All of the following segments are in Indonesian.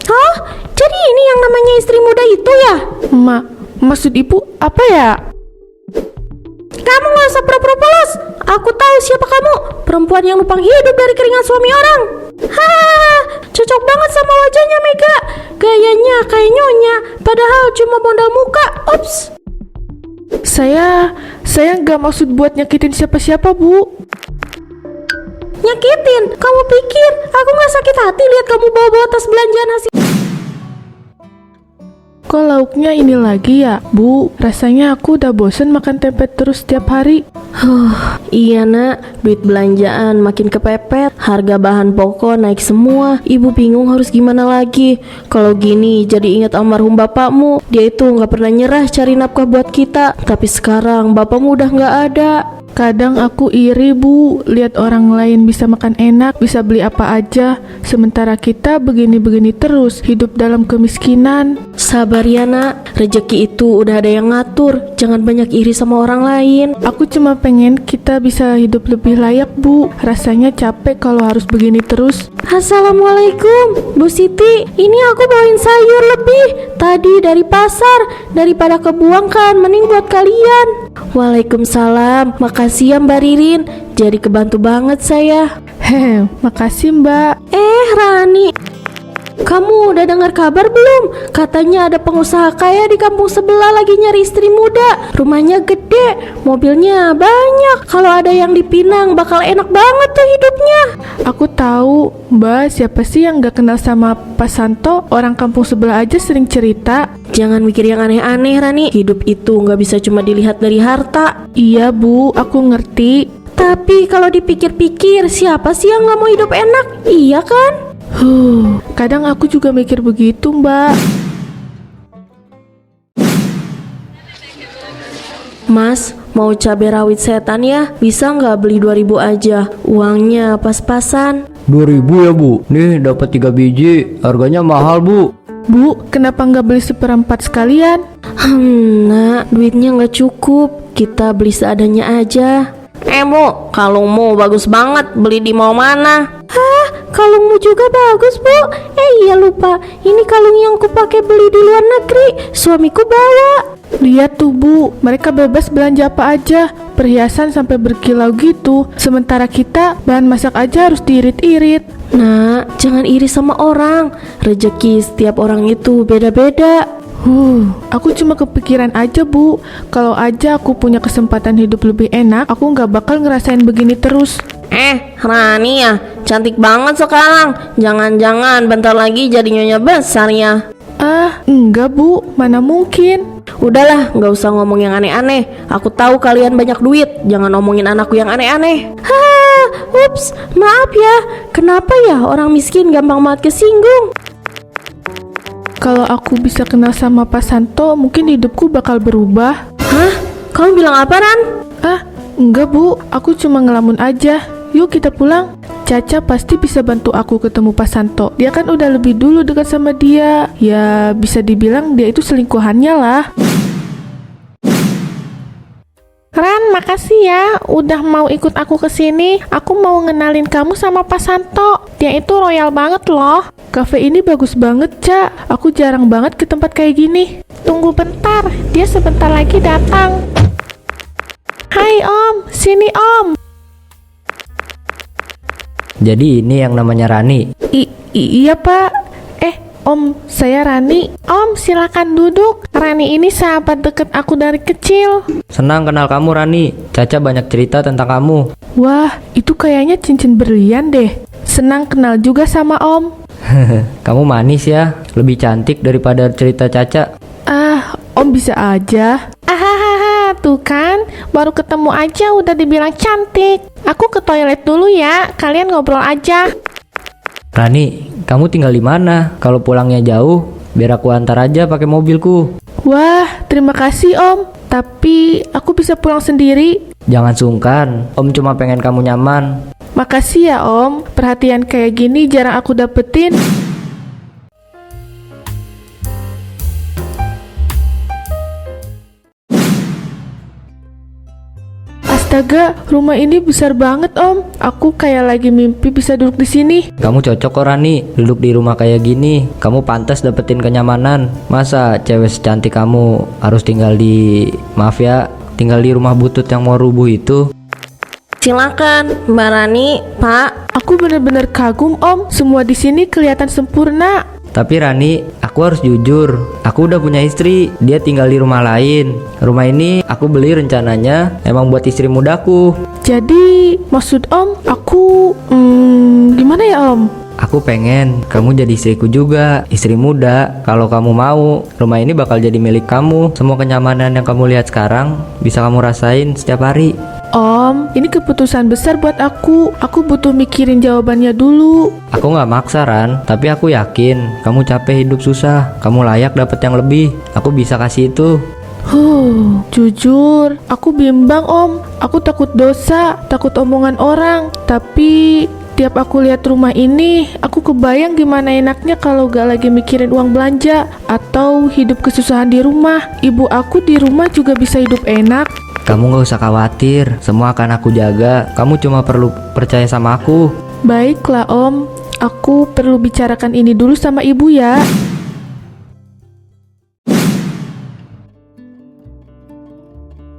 Oh, jadi ini yang namanya istri muda itu ya? Maksud ibu apa ya? Kamu gak usah pura-pura polos. Aku tahu siapa kamu. Perempuan yang numpang hidup dari keringat suami orang. Hahaha, cocok banget sama wajahnya Mega. Gayanya kayak nyonya, padahal cuma modal muka. Ups. Saya nggak maksud buat nyakitin siapa-siapa, Bu. Nyakitin? Kamu pikir aku gak sakit hati lihat kamu bawa-bawa tas belanjaan hasil. Kok lauknya ini lagi ya, Bu? Rasanya aku udah bosen makan tempe terus setiap hari. Iya nak, duit belanjaan makin kepepet, harga bahan pokok naik semua. Ibu bingung harus gimana lagi. Kalau gini jadi ingat almarhum bapakmu. Dia itu gak pernah nyerah cari nafkah buat kita. Tapi sekarang bapakmu udah gak ada. Kadang aku iri, Bu, lihat orang lain bisa makan enak, bisa beli apa aja, sementara kita begini-begini terus, hidup dalam kemiskinan. Sabar ya nak, rezeki itu udah ada yang ngatur. Jangan banyak iri sama orang lain. Aku cuma pengen kita bisa hidup lebih layak, Bu. Rasanya capek kalau harus begini terus. Assalamualaikum Bu Siti, ini aku bawain sayur lebih tadi dari pasar. Daripada kebuang kan, mending buat kalian. Waalaikumsalam, makasih ya Mbak Ririn. Jadi kebantu banget saya. Hehe, makasih Mbak. Rani, kamu udah dengar kabar belum? Katanya ada pengusaha kaya di kampung sebelah lagi nyari istri muda. Rumahnya gede, mobilnya banyak. Kalau ada yang dipinang bakal enak banget tuh hidupnya. Aku tahu, Mbak, siapa sih yang gak kenal sama Pak Santo? Orang kampung sebelah aja sering cerita. Jangan mikir yang aneh-aneh Rani. Hidup itu gak bisa cuma dilihat dari harta. Iya Bu, aku ngerti. Tapi kalau dipikir-pikir, siapa sih yang gak mau hidup enak? Iya kan? Kadang aku juga mikir begitu, Mbak. Mas, mau cabai rawit setan ya? Bisa nggak beli 2.000 aja? Uangnya pas-pasan. 2.000 ya Bu, nih dapat 3 biji, harganya mahal Bu. Bu, kenapa nggak beli seperempat sekalian? Nak, duitnya nggak cukup. Kita beli seadanya aja. Bu, kalungmu bagus banget. Beli di mall mana? Hah, kalungmu juga bagus Bu. Iya lupa, ini kalung yang kupakai beli di luar negeri. Suamiku bawa. Lihat tuh Bu, mereka bebas belanja apa aja, perhiasan sampai berkilau gitu. Sementara kita bahan masak aja harus diirit-irit. Nak, jangan iri sama orang. Rezeki setiap orang itu beda-beda. Aku cuma kepikiran aja Bu, kalau aja aku punya kesempatan hidup lebih enak, aku nggak bakal ngerasain begini terus. Rani ya, cantik banget sekarang. Jangan-jangan bentar lagi jadi nyonya besar ya. Enggak Bu, mana mungkin. Udahlah, nggak usah ngomong yang aneh-aneh. Aku tahu kalian banyak duit. Jangan ngomongin anakku yang aneh-aneh. Ups, maaf ya. Kenapa ya orang miskin gampang banget kesinggung? Kalau aku bisa kenal sama Pak Santo, mungkin hidupku bakal berubah. Hah? Kamu bilang apa, Ran? Enggak Bu, aku cuma ngelamun aja. Yuk kita pulang. Caca pasti bisa bantu aku ketemu Pak Santo. Dia kan udah lebih dulu dekat sama dia. Ya bisa dibilang dia itu selingkuhannya lah. Ran, makasih ya udah mau ikut aku ke sini. Aku mau ngenalin kamu sama Pak Santo. Dia itu royal banget loh. Cafe ini bagus banget, Ca. Aku jarang banget ke tempat kayak gini. Tunggu bentar, dia sebentar lagi datang. Hai Om, sini Om. Jadi ini yang namanya Rani. Iya Pak. Om, saya Rani. Om, silakan duduk. Rani ini sahabat deket aku dari kecil. Senang kenal kamu Rani. Caca banyak cerita tentang kamu. Wah, itu kayaknya cincin berlian deh. Senang kenal juga sama Om. Kamu manis ya, lebih cantik daripada cerita Caca. Om bisa aja. Tuh kan, baru ketemu aja udah dibilang cantik. Aku ke toilet dulu ya, kalian ngobrol aja. Rani, kamu tinggal di mana? Kalau pulangnya jauh, biar aku antar aja pakai mobilku. Wah, terima kasih Om. Tapi aku bisa pulang sendiri. Jangan sungkan, Om cuma pengen kamu nyaman. Makasih ya Om, perhatian kayak gini jarang aku dapetin. Astaga, rumah ini besar banget Om. Aku kayak lagi mimpi bisa duduk di sini. Kamu cocok kok Rani, duduk di rumah kayak gini. Kamu pantas dapetin kenyamanan. Masa cewek secantik kamu harus tinggal di, maaf ya, tinggal di rumah butut yang mau rubuh itu? Silakan, Mbak Rani, Pak. Aku benar-benar kagum Om. Semua di sini kelihatan sempurna. Tapi Rani, aku harus jujur, aku udah punya istri, dia tinggal di rumah lain. Rumah ini aku beli rencananya emang buat istri mudaku. Jadi maksud Om, aku gimana ya Om? Aku pengen kamu jadi istriku juga, istri muda. Kalau kamu mau, rumah ini bakal jadi milik kamu. Semua kenyamanan yang kamu lihat sekarang bisa kamu rasain setiap hari. Om, ini keputusan besar buat aku. Aku butuh mikirin jawabannya dulu. Aku gak maksa Ran, tapi aku yakin kamu capek hidup susah. Kamu layak dapet yang lebih. Aku bisa kasih itu. Jujur, aku bimbang Om. Aku takut dosa, takut omongan orang. Tapi tiap aku lihat rumah ini, aku kebayang gimana enaknya kalau gak lagi mikirin uang belanja atau hidup kesusahan di rumah. Ibu aku di rumah juga bisa hidup enak. Kamu gak usah khawatir, semua akan aku jaga. Kamu cuma perlu percaya sama aku. Baiklah Om, aku perlu bicarakan ini dulu sama ibu ya.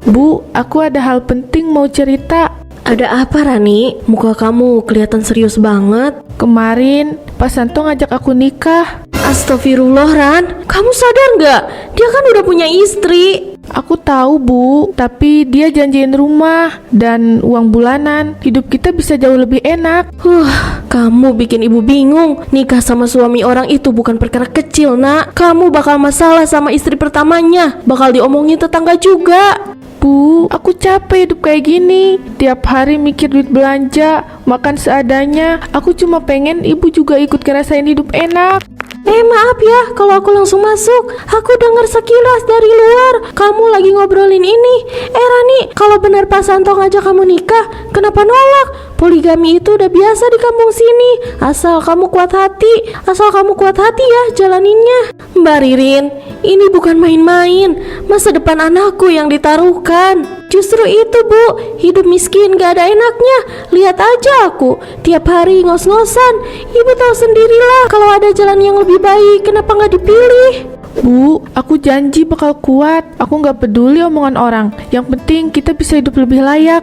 Bu, aku ada hal penting mau cerita. Ada apa Rani? Muka kamu kelihatan serius banget. Kemarin Pak Santo ngajak aku nikah. Astagfirullah Ran, kamu sadar nggak? Dia kan udah punya istri. Aku tahu Bu, tapi dia janjiin rumah dan uang bulanan. Hidup kita bisa jauh lebih enak. Kamu bikin ibu bingung. Nikah sama suami orang itu bukan perkara kecil, Nak. Kamu bakal masalah sama istri pertamanya. Bakal diomongin tetangga juga. Bu, aku capek hidup kayak gini. Tiap hari mikir duit belanja, makan seadanya. Aku cuma pengen ibu juga ikut ngerasain hidup enak. Maaf ya kalau aku langsung masuk. Aku dengar sekilas dari luar kamu lagi ngobrolin ini. Rani, kalau benar Pak Santo ngajak kamu nikah, kenapa nolak? Poligami itu udah biasa di kampung sini. Asal kamu kuat hati ya jalaninnya. Mbak Ririn, ini bukan main-main. Masa depan anakku yang ditaruhkan. Justru itu Bu, hidup miskin gak ada enaknya. Lihat aja aku, tiap hari ngos-ngosan. Ibu tahu sendirilah kalau ada jalan yang lebih baik, kenapa gak dipilih? Bu, aku janji bakal kuat. Aku gak peduli omongan orang. Yang penting kita bisa hidup lebih layak.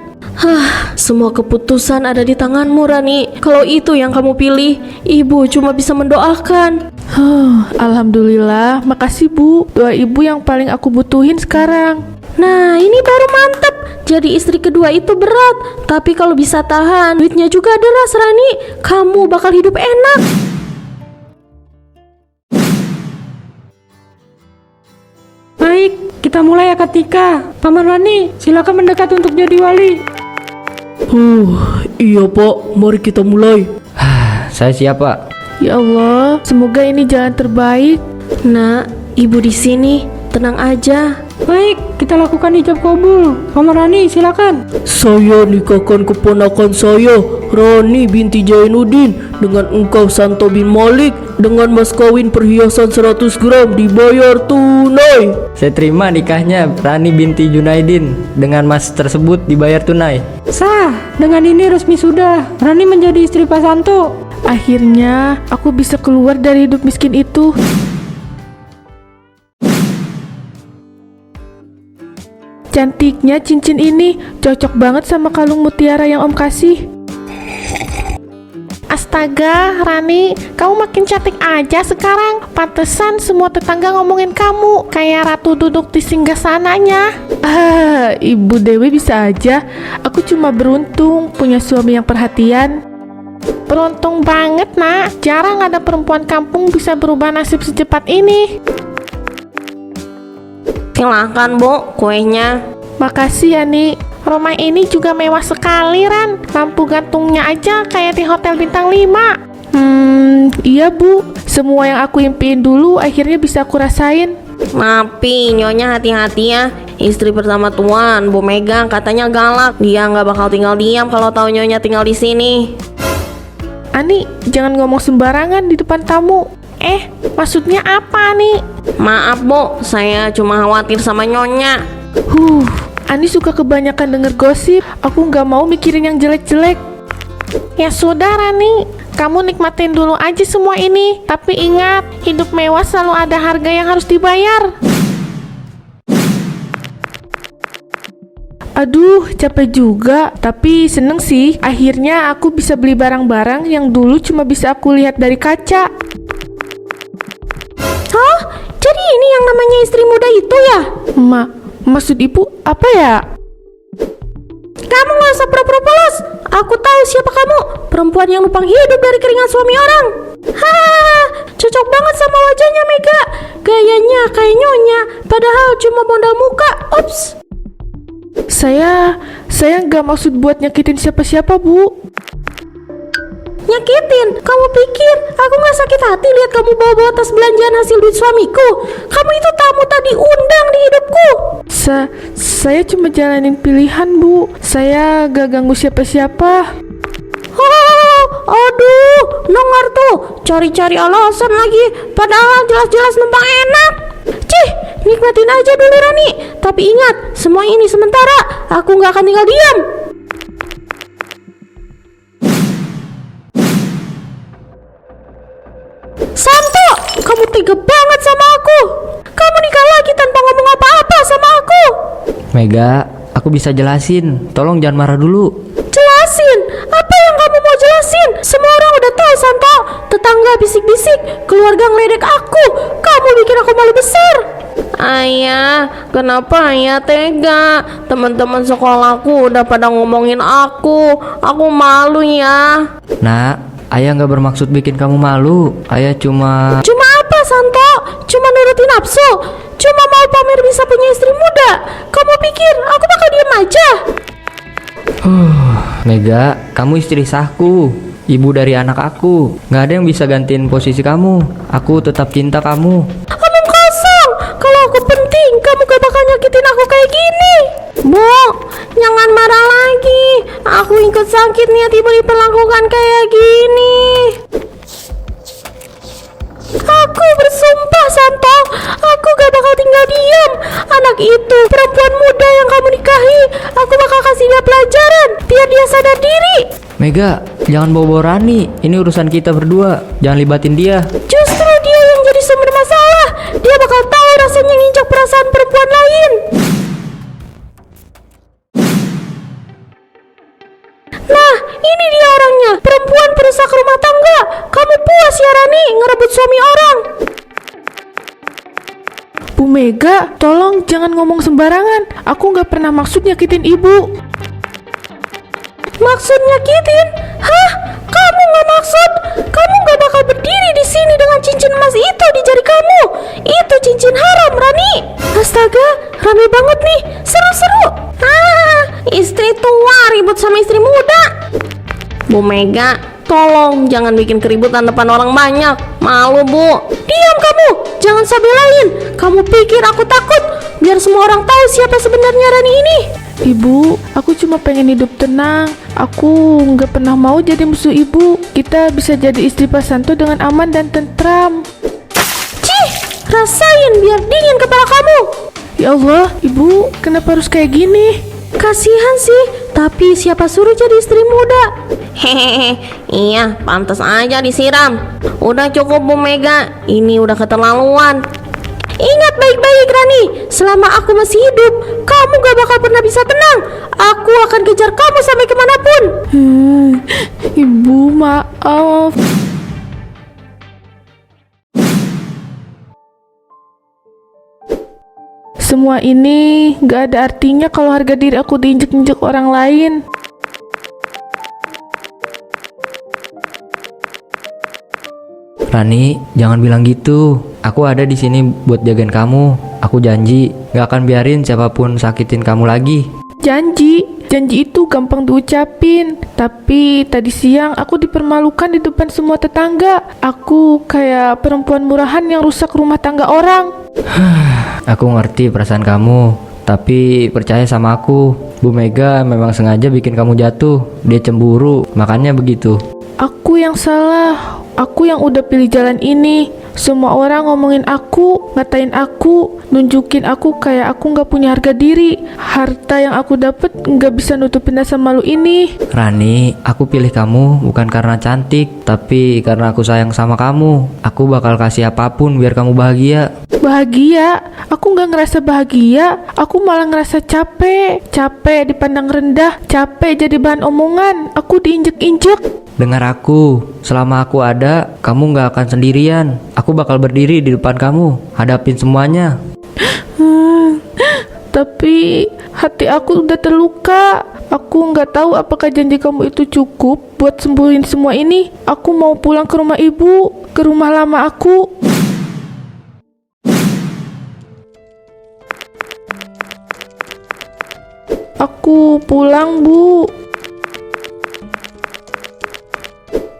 Semua keputusan ada di tanganmu Rani. Kalau itu yang kamu pilih, ibu cuma bisa mendoakan. Alhamdulillah, makasih Bu. Doa ibu yang paling aku butuhin sekarang. Nah, ini baru mantep. Jadi istri kedua itu berat, tapi kalau bisa tahan, duitnya juga deras Rani. Kamu bakal hidup enak. Baik, kita mulai akad nikah. Paman Rani, silakan mendekat untuk jadi wali. Iya Pak, mari kita mulai. Saya siap Pak. Ya Allah, semoga ini jalan terbaik. Nak, ibu di sini, tenang aja. Baik, kita lakukan ijab kabul. Paman Rani, silakan. Saya nikahkan keponakan saya, Rani binti Jainuddin, dengan engkau Santo bin Malik, dengan mas kawin perhiasan 100 gram dibayar tunai. Saya terima nikahnya Rani binti Junaidin. Dengan mas tersebut dibayar tunai. Sah, dengan ini resmi sudah. Rani menjadi istri Pak Santo. Akhirnya, aku bisa keluar dari hidup miskin itu. Cantiknya cincin ini, cocok banget sama kalung mutiara yang Om kasih. Astaga, Rani, kamu makin cantik aja sekarang. Pantesan semua tetangga ngomongin kamu kayak ratu duduk di singgasananya. Ibu Dewi bisa aja. Aku cuma beruntung punya suami yang perhatian. Beruntung banget, Nak. Jarang ada perempuan kampung bisa berubah nasib secepat ini. Silahkan Bu, kuenya. Makasih ya, Ni. Rumah ini juga mewah sekali, Ran. Lampu gantungnya aja kayak di hotel bintang 5. Iya Bu. Semua yang aku impiin dulu akhirnya bisa aku rasain. Tapi Nyonya hati-hati ya. Istri pertama Tuan, Bu Megang katanya galak. Dia nggak bakal tinggal diam kalau tahu Nyonya tinggal di sini. Ani, jangan ngomong sembarangan di depan tamu. Maksudnya apa, Ani? Maaf Bu, saya cuma khawatir sama Nyonya. Ani suka kebanyakan denger gosip. Aku nggak mau mikirin yang jelek-jelek. Ya sudah Rani, kamu nikmatin dulu aja semua ini. Tapi ingat, hidup mewah selalu ada harga yang harus dibayar. Aduh, capek juga. Tapi seneng sih, akhirnya aku bisa beli barang-barang yang dulu cuma bisa aku lihat dari kaca. Hah? Jadi ini yang namanya istri muda itu ya? Maksud ibu apa ya? Kamu gak usah pura-pura polos. Aku tahu siapa kamu. Perempuan yang numpang hidup dari keringat suami orang. Hahaha, cocok banget sama wajahnya Mega. Gayanya kayak nyonya, padahal cuma modal muka. Ups. Saya nggak maksud buat nyakitin siapa-siapa, Bu. Nyakitin? Kamu pikir aku gak sakit hati lihat kamu bawa-bawa tas belanjaan hasil duit suamiku? Kamu itu tamu tadi undang di hidupku. Saya cuma jalanin pilihan, Bu. Saya gak ganggu siapa-siapa. Oh, aduh, nongor tuh, cari-cari alasan lagi. Padahal jelas-jelas numpang enak. Cih, nikmatin aja dulu Rani. Tapi ingat, semua ini sementara. Aku gak akan tinggal diam. Santo, kamu tega banget sama aku. Kamu nikah lagi tanpa ngomong apa-apa sama aku. Mega, aku bisa jelasin. Tolong jangan marah dulu. Jelasin? Apa yang kamu mau jelasin? Semua orang udah tahu Santo. Tetangga bisik-bisik, keluarga ngeledek aku. Kamu bikin aku malu besar. Ayah, kenapa ayah tega? Teman-teman sekolahku udah pada ngomongin aku. Aku malu ya. Nak, ayah nggak bermaksud bikin kamu malu. Ayah cuma... Cuma apa Santo? Cuma nurutin nafsu? Cuma mau pamer bisa punya istri muda? Kamu pikir aku bakal diem aja? Mega, kamu istri sahku, ibu dari anak aku. Nggak ada yang bisa gantiin posisi kamu. Aku tetap cinta kamu. Omong kosong. Kalau aku penting, kamu gak bakal nyakitin aku kayak gini. Bu, jangan marah lagi. Aku ikut sakit nih tiba diperlakukan kayak gini. Aku bersumpah Santo, aku gak bakal tinggal diam. Anak itu perempuan muda yang kamu nikahi. Aku bakal kasih dia pelajaran biar dia sadar diri. Mega, jangan bawa-bawa Rani. Ini urusan kita berdua. Jangan libatin dia. Justru dia yang jadi sumber masalah. Dia bakal tahu rasanya nginjak perasaan perempuan lain. Nah, ini dia orangnya, perempuan perusak rumah tangga. Kamu puas ya Rani ngerebut suami orang? Bu Mega, tolong jangan ngomong sembarangan. Aku nggak pernah maksud nyakitin ibu. Maksud nyakitin? Hah? Kamu nggak maksud? Kamu nggak bakal berdiri di sini dengan cincin emas itu di jari kamu. Itu cincin haram, Rani. Astaga, rame banget nih. Seru-seru. Istri tua ribut sama istri muda. Bu Mega, tolong jangan bikin keributan depan orang banyak. Malu, Bu. Diam kamu. Jangan so belain. Kamu pikir aku takut? Biar semua orang tahu siapa sebenarnya Rani ini. Ibu, aku cuma pengen hidup tenang. Aku nggak pernah mau jadi musuh ibu. Kita bisa jadi istri Pak Santo dengan aman dan tentram. Cih, rasain biar dingin kepala kamu. Ya Allah, ibu, kenapa harus kayak gini? Kasihan sih, tapi siapa suruh jadi istri muda? Hehehe, iya, pantas aja disiram. Udah cukup Bu Mega, ini udah keterlaluan. Ingat baik-baik Rani, selama aku masih hidup, kamu gak bakal pernah bisa tenang. Aku akan kejar kamu sampai kemanapun. Ibu, maaf. Semua ini gak ada artinya kalau harga diri aku diinjek-injek orang lain. Rani, jangan bilang gitu. Aku ada di sini buat jagain kamu. Aku janji gak akan biarin siapapun sakitin kamu lagi. Janji itu gampang diucapin. Tapi tadi siang aku dipermalukan di depan semua tetangga. Aku kayak perempuan murahan yang rusak rumah tangga orang. Aku ngerti perasaan kamu, tapi percaya sama aku. Bu Mega memang sengaja bikin kamu jatuh. Dia cemburu, makanya begitu. Aku yang salah. Aku yang udah pilih jalan ini. Semua orang ngomongin aku, ngatain aku, nunjukin aku kayak aku nggak punya harga diri. Harta yang aku dapet nggak bisa nutupin rasa malu ini. Rani, aku pilih kamu bukan karena cantik, tapi karena aku sayang sama kamu. Aku bakal kasih apapun biar kamu bahagia. Bahagia? Aku nggak ngerasa bahagia. Aku malah ngerasa capek. Capek dipandang rendah. Capek jadi bahan omongan. Aku diinjek-injek. Dengar aku, selama aku ada, kamu nggak akan sendirian. Aku bakal berdiri di depan kamu, hadapin semuanya. Tapi hati aku udah terluka. Aku nggak tahu apakah janji kamu itu cukup buat sembuhin semua ini. Aku mau pulang ke rumah ibu, ke rumah lama aku. Aku pulang, Bu.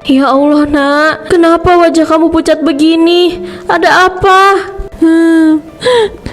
Ya Allah nak, kenapa wajah kamu pucat begini? Ada apa?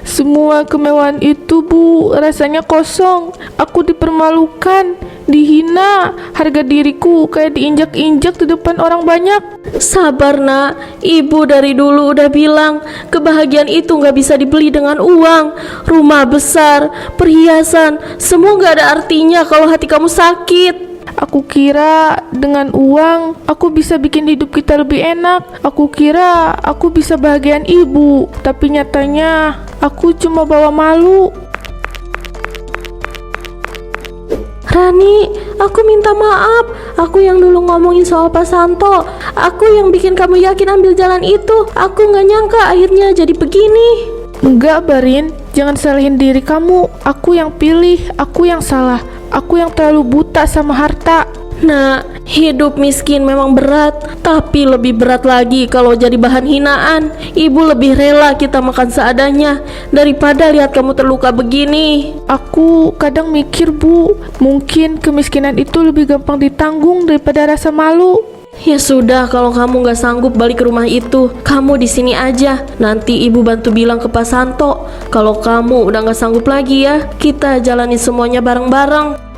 Semua kemewahan itu, Bu, rasanya kosong. Aku dipermalukan, dihina, harga diriku kayak diinjak-injak di depan orang banyak. Sabar nak, ibu dari dulu udah bilang kebahagiaan itu nggak bisa dibeli dengan uang. Rumah besar, perhiasan, semua nggak ada artinya kalau hati kamu sakit. Aku kira dengan uang aku bisa bikin hidup kita lebih enak. Aku kira aku bisa bahagiain ibu, tapi nyatanya aku cuma bawa malu. Rani, aku minta maaf. Aku yang dulu ngomongin soal Pak Santo. Aku yang bikin kamu yakin ambil jalan itu. Aku nggak nyangka akhirnya jadi begini. Enggak, Barin, jangan salahin diri kamu. Aku yang pilih, aku yang salah. Aku yang terlalu buta sama harta. Nah, hidup miskin memang berat, tapi lebih berat lagi kalau jadi bahan hinaan. Ibu lebih rela kita makan seadanya daripada lihat kamu terluka begini. Aku kadang mikir, Bu, mungkin kemiskinan itu lebih gampang ditanggung daripada rasa malu. Ya sudah, kalau kamu nggak sanggup balik ke rumah itu, kamu di sini aja. Nanti ibu bantu bilang ke Pak Santo. Kalau kamu udah nggak sanggup lagi ya, kita jalani semuanya bareng-bareng.